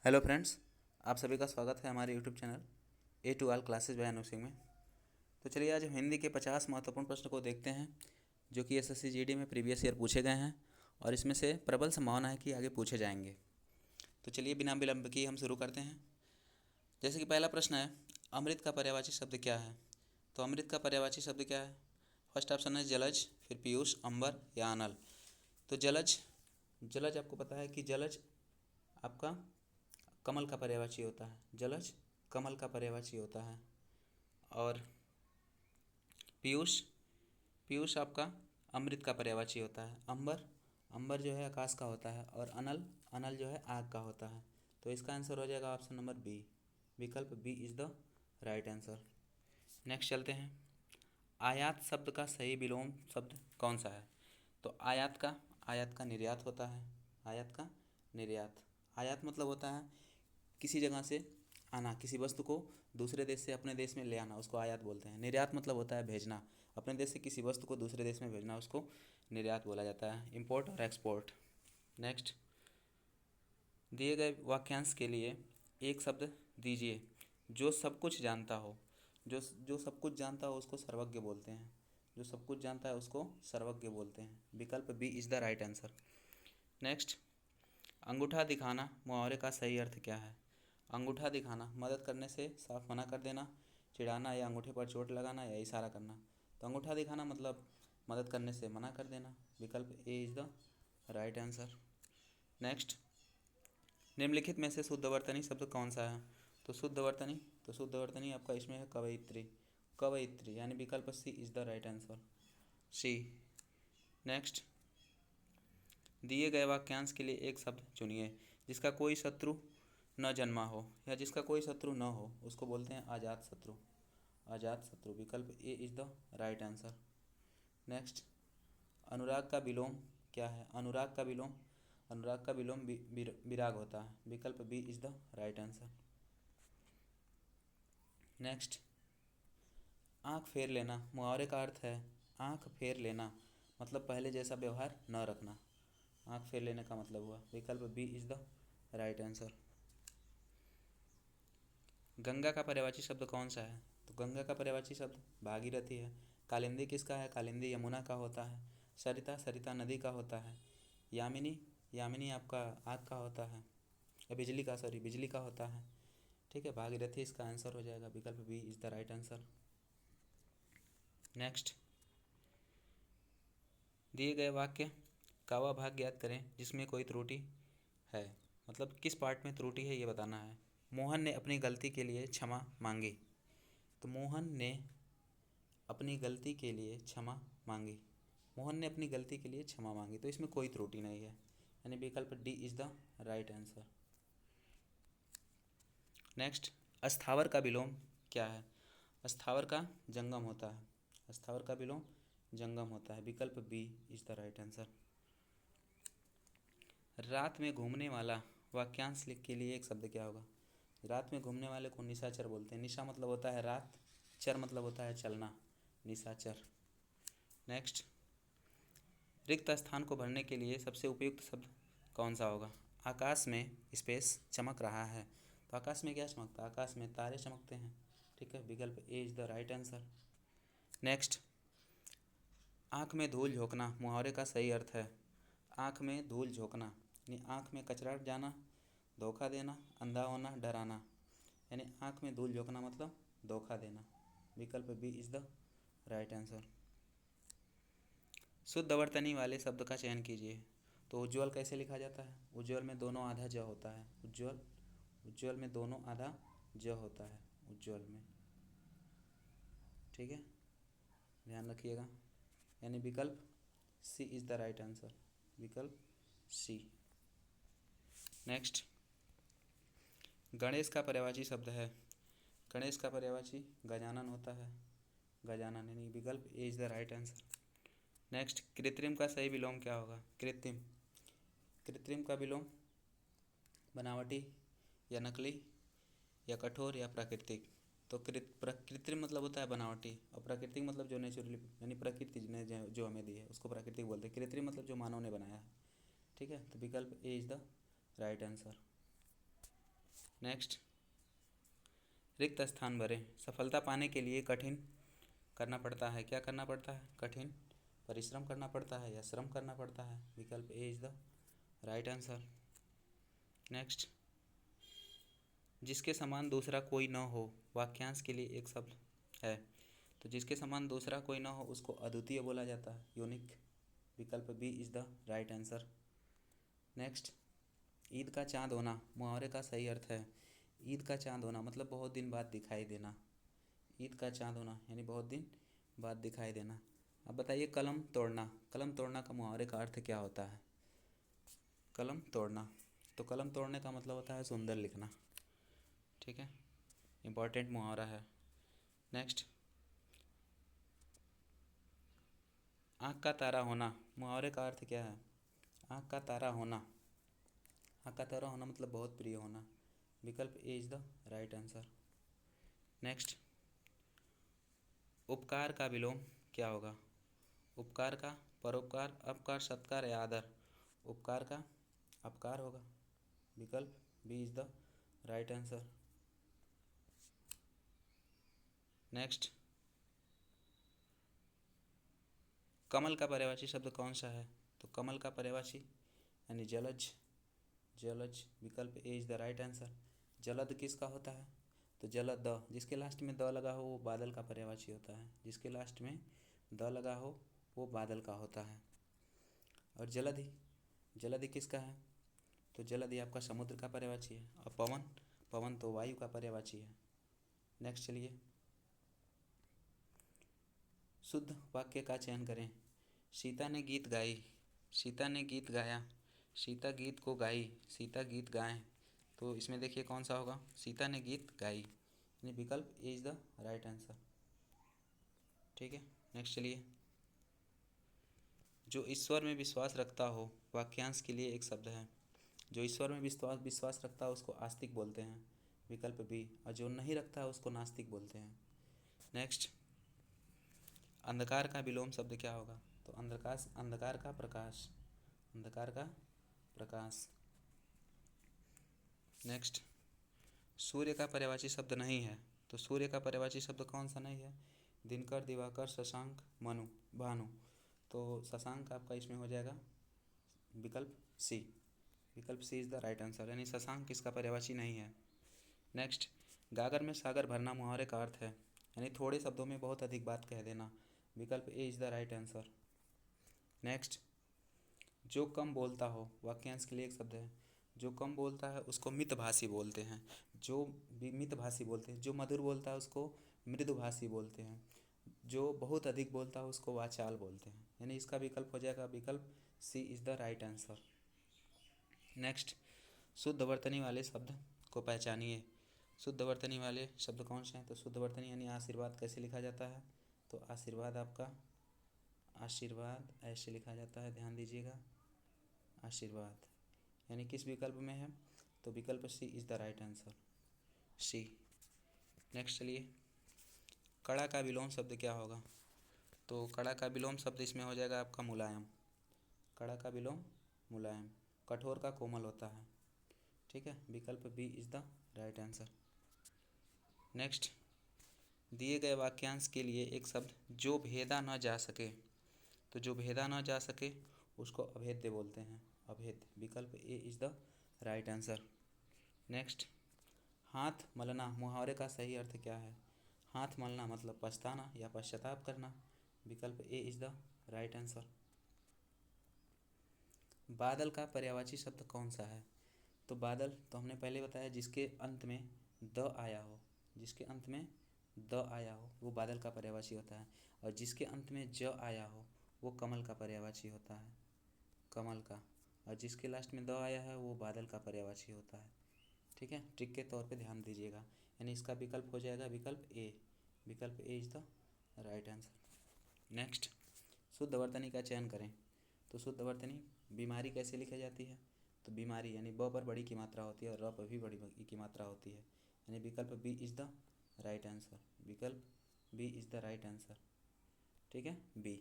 Hello friends, आप सभी का स्वागत है हमारे YouTube channel A to all classes by Anu Singh में। तो चलिए आज हम हिंदी के 50 महत्वपूर्ण प्रश्न को देखते हैं जो कि एसएससी जीडी में प्रीवियस ईयर पूछे गए हैं और इसमें से प्रबल संभावना है कि आगे पूछे जाएंगे। तो चलिए बिना विलंब की हम शुरू करते हैं। जैसे कि पहला प्रश्न है, अमृत का पर्यायवाची शब्द क्या है। तो अमृत का पर्यायवाची शब्द क्या है। फर्स्ट ऑप्शन है जलज, फिर पीयूष, अंबर या अनल। तो जलज, जलज आपको पता है कि जलज आपका कमल का पर्यायवाची होता है। जलज कमल का पर्यायवाची होता है। और पीयूष, पीयूष आपका अमृत का पर्यायवाची होता है। अंबर, अंबर जो है आकाश का होता है। और अनल, अनल जो है आग का होता है। तो इसका आंसर हो जाएगा ऑप्शन नंबर बी, विकल्प B is the right answer. Next चलते हैं, आयात शब्द का सही विलोम शब्द कौन सा है। तो आयात का निर्यात होता है। आयात का निर्यात, आयात मतलब होता है किसी जगह से आना, किसी वस्तु को दूसरे देश से अपने देश में ले आना, उसको आयात बोलते हैं। निर्यात मतलब होता है भेजना, अपने देश से किसी वस्तु को दूसरे देश में भेजना, उसको निर्यात बोला जाता है। इंपोर्ट और एक्सपोर्ट। नेक्स्ट, दिए गए वाक्यांश के लिए एक शब्द दीजिए जो सब कुछ जानता हो। जो सब कुछ जानता हो उसको सर्वज्ञ बोलते हैं। जो सब कुछ जानता है उसको सर्वज्ञ बोलते हैं। विकल्प B is the right answer. Next, अंगूठा दिखाना मुहावरे का सही अर्थ क्या है। अंगूठा दिखाना मदद करने से साफ मना कर देना, चिढ़ाना या अंगूठे पर चोट लगाना या इशारा करना। तो अंगूठा दिखाना मतलब मदद करने से मना कर देना। विकल्प A is the right answer. Next, निम्नलिखित में से शुद्धवर्तनी शब्द कौन सा है। तो शुद्धवर्तनी, तो शुद्धवर्तनी आपका इसमें है कवयित्री, कवयित्री यानी विकल्प C is the right answer, C. Next, दिए गए वाक्यांश के लिए एक शब्द चुनिए जिसका कोई शत्रु न जन्मा हो या जिसका कोई शत्रु न हो, उसको बोलते हैं अजात शत्रु, अजात शत्रु। विकल्प A is the right answer. Next, अनुराग का विलोम क्या है। अनुराग का विलोम, अनुराग का विलोम विराग होता है। विकल्प B is the right answer. Next, आँख फेर लेना मुहावरे का अर्थ है आँख फेर लेना मतलब पहले जैसा व्यवहार न रखना। आँख फेर लेने का मतलब हुआ। विकल्प B is the right answer. Ganga का पर्यायवाची शब्द कौन सा है। तो गंगा का पर्यायवाची शब्द भागीरथी है। कालिंदी किसका है। कालिंदी यमुना का होता है। सरिता, सरिता नदी का होता है। यामिनी, यामिनी आपका आग का होता है, या बिजली का, सॉरी बिजली का होता है। ठीक है, भागीरथी इसका आंसर हो जाएगा। विकल्प B is the right answer. Next, दिए गए वाक्य का वह भाग ज्ञात करें जिसमें कोई त्रुटि है, मतलब किस पार्ट में त्रुटि है ये बताना है। मोहन ने अपनी गलती के लिए क्षमा मांगी। तो मोहन ने अपनी गलती के लिए क्षमा मांगी, मोहन ने अपनी गलती के लिए क्षमा मांगी, तो इसमें कोई त्रुटि नहीं है, यानी विकल्प D is the right answer. Next, अस्थावर का विलोम क्या है। अस्थावर का जंगम होता है। अस्थावर का विलोम जंगम होता है। विकल्प B is the right answer. रात में घूमने वाला वाक्यांश लिख के लिए एक शब्द क्या होगा। रात में घूमने वाले को निशाचर बोलते हैं। निशा मतलब होता है रात, चर मतलब होता है चलना, निशाचर। नेक्स्ट, रिक्त स्थान को भरने के लिए सबसे उपयुक्त शब्द कौन सा होगा। आकाश में स्पेस चमक रहा है। तो आकाश में क्या चमकता है, आकाश में तारे चमकते हैं। ठीक है, विकल्प A is the right answer. Next, आँख में धूल झोंकना मुहावरे का सही अर्थ है। आँख में धूल झोंकना यानी आँख में कचरा जाना, धोखा देना, अंधा होना, डराना, यानी आँख में धूल झोंकना मतलब धोखा देना। विकल्प B is the right answer. शुद्ध वर्तनी वाले शब्द का चयन कीजिए। तो उज्ज्वल कैसे लिखा जाता है। उज्ज्वल में दोनों आधा ज होता है। उज्ज्वल, उज्ज्वल में दोनों आधा ज होता है उज्ज्वल में। ठीक है, ध्यान रखिएगा, यानी विकल्प C is the right answer, विकल्प सी। नेक्स्ट, गणेश का पर्यायवाची शब्द है। गणेश का पर्यायवाची गजानन होता है, गजानन, यानी विकल्प A is the right answer. Next, कृत्रिम का सही विलोम क्या होगा। कृत्रिम, कृत्रिम का विलोम बनावटी या नकली या कठोर या प्राकृतिक। तो कृत्रिम मतलब होता है बनावटी और प्राकृतिक मतलब जो नेचुरली यानी प्रकृति ने जो हमें दी है उसको प्राकृतिक बोलते हैं। कृत्रिम मतलब जो मानव ने बनाया है। ठीक है, तो विकल्प A is the right answer. Next, रिक्त स्थान भरें। सफलता पाने के लिए कठिन करना पड़ता है, क्या करना पड़ता है? कठिन परिश्रम करना पड़ता है या श्रम करना पड़ता है? विकल्प A is the right answer. Next, जिसके समान दूसरा कोई न हो, वाक्यांश के लिए एक शब्द है, तो जिसके समान दूसरा कोई न हो उसको अद्वितीय बोला जाता है, यूनिक। विकल्प B is the right answer. Next, Eid का चाँद होना मुहावरे का सही अर्थ है। ईद का चाँद होना मतलब बहुत दिन बाद दिखाई देना। ईद का चाँद होना यानी बहुत दिन बाद दिखाई देना। अब बताइए, कलम तोड़ना। कलम तोड़ना का मुहावरे का अर्थ क्या होता है? कलम तोड़ना, तो कलम तोड़ने का मतलब होता है सुंदर लिखना। ठीक है, इम्पॉर्टेंट मुहावरा है। नेक्स्ट, आँख का तारा होना मुहावरे का अर्थ क्या है? आँख का तारा होना, आँख का तारा होना मतलब बहुत प्रिय होना। विकल्प A is the right answer. Next, उपकार का विलोम क्या होगा? उपकार का परोपकार, अपकार, सत्कार या आदर? उपकार का अपकार होगा। विकल्प B is the right answer. Next, कमल का पर्यायवाची शब्द कौन सा है? तो कमल का पर्यायवाची यानी जलज, जलज। विकल्प A is the right answer. जलद किसका होता है? तो जलद, द जिसके लास्ट में द लगा हो वो बादल का पर्यायवाची होता है। जिसके लास्ट में द लगा हो वो बादल का होता है। और जलधि, जलधि किसका है? तो जलधि आपका समुद्र का पर्यायवाची है। और पवन, पवन तो वायु का पर्यायवाची है। नेक्स्ट चलिए, शुद्ध वाक्य का चयन करें। सीता ने गीत गाई, सीता ने गीत गाया, सीता गीत को गाई, सीता गीत गाएं। तो इसमें देखिए कौन सा होगा? सीता ने गीत गाई, यानी विकल्प A is the right answer. ठीक है, नेक्स्ट चलिए, जो ईश्वर में विश्वास रखता हो, वाक्यांश के लिए एक शब्द है। जो ईश्वर में विश्वास रखता है उसको आस्तिक बोलते हैं। विकल्प बी। और जो नहीं रखता है उसको नास्तिक बोलते हैं। नेक्स्ट, अंधकार का विलोम शब्द क्या होगा? तो अंधकार, अंधकार का प्रकाश, अंधकार का प्रकाश। नेक्स्ट, सूर्य का पर्यायवाची शब्द नहीं है, तो सूर्य का पर्यायवाची शब्द कौन सा नहीं है? दिनकर, दिवाकर, शशांक, मनु, भानु। तो शशांक आपका इसमें हो जाएगा विकल्प सी। विकल्प सी इज द राइट आंसर, यानी शशांक इसका पर्यायवाची नहीं है। नेक्स्ट, गागर में सागर भरना मुहावरे का अर्थ है, यानी थोड़े शब्दों में बहुत अधिक बात कह देना। विकल्प A is the right answer. Next, जो कम बोलता हो, वाक्यांश के लिए एक शब्द है। जो कम बोलता है उसको मितभाषी बोलते हैं। जो भी मितभाषी बोलते हैं, जो मधुर बोलता है उसको मृदुभाषी बोलते हैं। जो बहुत अधिक बोलता है उसको वाचाल बोलते हैं। यानी इसका विकल्प हो जाएगा विकल्प C is the right answer. Next, शुद्ध वर्तनी वाले शब्द को पहचानिए। शुद्ध वर्तनी वाले शब्द कौन से हैं? तो शुद्ध वर्तनी यानी आशीर्वाद कैसे लिखा जाता है? तो आशीर्वाद आपका, आशीर्वाद ऐसे लिखा जाता है, ध्यान दीजिएगा। आशीर्वाद यानी किस विकल्प में है? तो विकल्प C is the right answer, C. Next चलिए, कड़ा का विलोम शब्द क्या होगा? तो कड़ा का विलोम शब्द इसमें हो जाएगा आपका मुलायम। कड़ा का विलोम मुलायम। कठोर का कोमल होता है। ठीक है, विकल्प B is the right answer. Next, दिए गए वाक्यांश के लिए एक शब्द जो भेदा न जा सके, तो जो भेदा न जा सके उसको अभेद्य बोलते हैं, अभेद्य। विकल्प A is the right answer. Next, हाथ मलना मुहावरे का सही अर्थ क्या है? हाथ मलना मतलब पछताना या पश्चाताप करना। विकल्प A is the right answer. बादल का पर्यायवाची शब्द कौन सा है? तो बादल तो हमने पहले बताया जिसके अंत में द आया हो, जिसके अंत में द आया हो वो बादल का पर्यायवाची होता है। और जिसके अंत में ज आया हो वो कमल का पर्यायवाची होता है, कमल का। और जिसके लास्ट में द आया है वो बादल का पर्यायवाची होता है। ठीक है, ट्रिक के तौर पे ध्यान दीजिएगा। यानी इसका विकल्प हो जाएगा विकल्प ए। विकल्प A is the right answer. Next, शुद्ध वर्तनी का चयन करें। तो शुद्ध वर्तनी बीमारी कैसे लिखी जाती है? तो बीमारी यानी ब पर बड़ी की मात्रा होती है और र पर भी बड़ी की मात्रा होती है। यानी विकल्प B is the right answer. विकल्प B is the right answer. ठीक है, बी।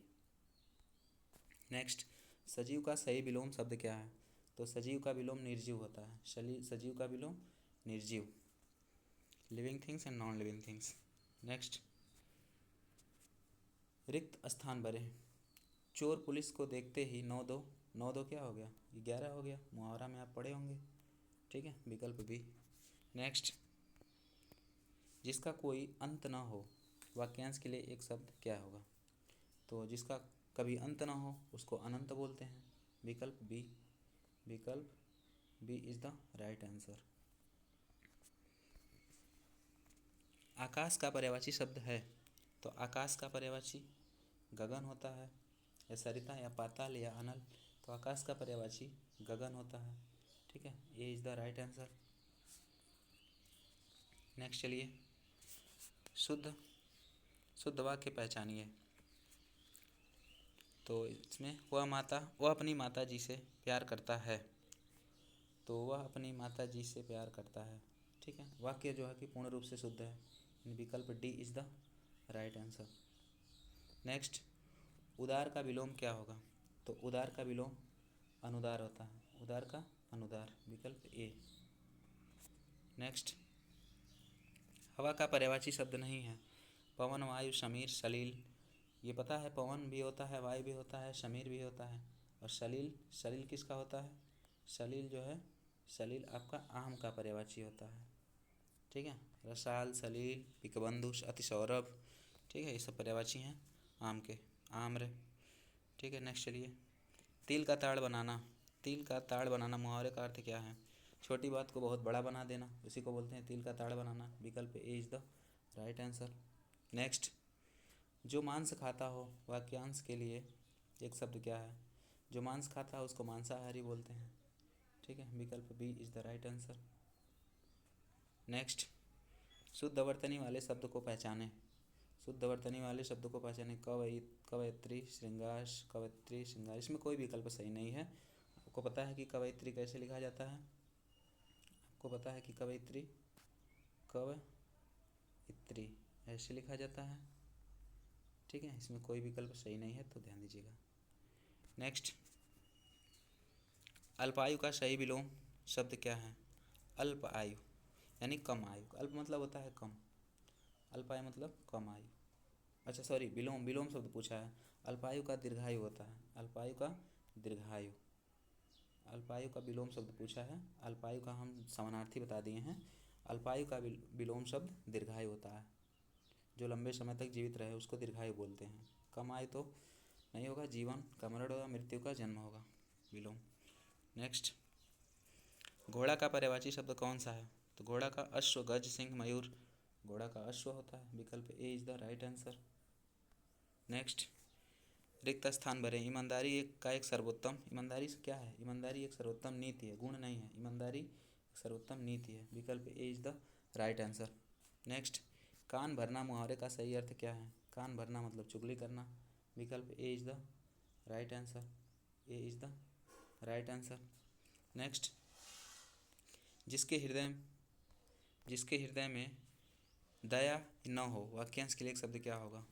नेक्स्ट, सजीव का सही विलोम शब्द क्या है? तो सजीव का विलोम निर्जीव होता है। सजीव का विलोम निर्जीव, living things and non living things. Next, रिक्त स्थान भरें। चोर पुलिस को देखते ही 9-2, 9-2 क्या हो गया, 11 हो गया, मुहावरा में आप पढ़े होंगे, ठीक है, विकल्प बी। नेक्स्ट, जिसका कोई अंत ना हो, वाक्यांश के लिए एक शब्द क्या होगा, तो जिसका कभी अंत ना हो उसको अनंत बोलते हैं, विकल्प बी। विकल्प B is the right answer. आकाश का पर्यायवाची शब्द है, तो आकाश का पर्यायवाची गगन होता है, या सरिता या पाताल या अनल, तो आकाश का पर्यायवाची गगन होता है, ठीक है, ये is the right answer. Next चलिए, शुद्ध शुद्ध वाक्य पहचानिए। तो इसमें वह अपनी माता जी से प्यार करता है, तो वह अपनी माता जी से प्यार करता है, ठीक है, वाक्य जो है कि पूर्ण रूप से शुद्ध है, विकल्प D is the right answer. Next, उदार का विलोम क्या होगा, तो उदार का विलोम अनुदार होता है, उदार का अनुदार, विकल्प ए। नेक्स्ट, हवा का पर्यायवाची शब्द नहीं है, पवन, वायु, समीर, सलील, ये पता है, पवन भी होता है, वायु भी होता है, समीर भी होता है, और सलील, सलील किसका होता है, सलील जो है, सलील आपका आम का पर्यायवाची होता है, ठीक है, रसाल, सलील, पिकबंधु, अतिसौरभ, ठीक है, ये सब पर्यायवाची हैं आम के, आम्र, ठीक है। नेक्स्ट चलिए, तिल का ताड़ बनाना। तिल का ताड़ बनाना मुहावरे का अर्थ क्या है, छोटी बात को बहुत बड़ा बना देना, उसी को बोलते हैं तिल का ताड़ बनाना, विकल्प A is the right answer. Next, जो मांस खाता हो, वाक्यांश के लिए एक शब्द क्या है, जो मांस खाता है उसको मांसाहारी बोलते हैं, ठीक है, विकल्प B is the right answer. Next, शुद्ध वर्तनी वाले शब्द को पहचाने। शुद्ध वर्तनी वाले शब्द को पहचाने, कवयित्री, श्रृंगार, कवयित्री, श्रृंगार, इसमें कोई विकल्प सही नहीं है। आपको पता है कि कवयित्री कैसे लिखा जाता है, आपको पता है कि कवयित्री ऐसे लिखा जाता है, ठीक है, इसमें कोई विकल्प सही नहीं है, तो ध्यान दीजिएगा। नेक्स्ट, अल्पायु का सही विलोम शब्द क्या है, अल्प आयु यानी कम आयु, अल्प मतलब होता है कम, अल्पायु मतलब कम आयु, अच्छा सॉरी, विलोम शब्द पूछा है, अल्पायु का दीर्घायु होता है, अल्पायु का दीर्घायु, अल्पायु का विलोम शब्द पूछा है, अल्पायु का हम समानार्थी बता दिए हैं, अल्पायु का विलोम शब्द दीर्घायु होता है, जो लंबे समय तक जीवित रहे उसको दीर्घायु बोलते हैं, कम आयु तो नहीं होगा, जीवन का मरण होगा, मृत्यु का जन्म होगा, विलोम। नेक्स्ट, घोड़ा का पर्यायवाची शब्द कौन सा है, तो घोड़ा का अश्व, गज, सिंह, मयूर, घोड़ा का अश्व होता है, विकल्प A is the right answer. Next, रिक्त स्थान भरें। ईमानदारी एक सर्वोत्तम, ईमानदारी से क्या है, ईमानदारी एक सर्वोत्तम नीति है, गुण नहीं है, ईमानदारी एक सर्वोत्तम नीति है, विकल्प A is the right answer. Next, कान भरना मुहावरे का सही अर्थ क्या है, कान भरना मतलब चुगली करना, विकल्प A is the right answer, A is the right answer. Next, जिसके हृदय में दया न हो, वाक्यांश के लिए एक शब्द क्या होगा,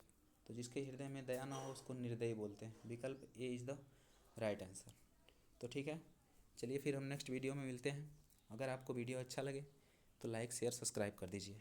तो जिसके हृदय में दया न हो उसको निर्दयी बोलते हैं, विकल्प A is the right answer. तो ठीक है, चलिए फिर हम नेक्स्ट वीडियो में मिलते हैं। अगर आपको वीडियो अच्छा लगे तो लाइक शेयर सब्सक्राइब कर दीजिए।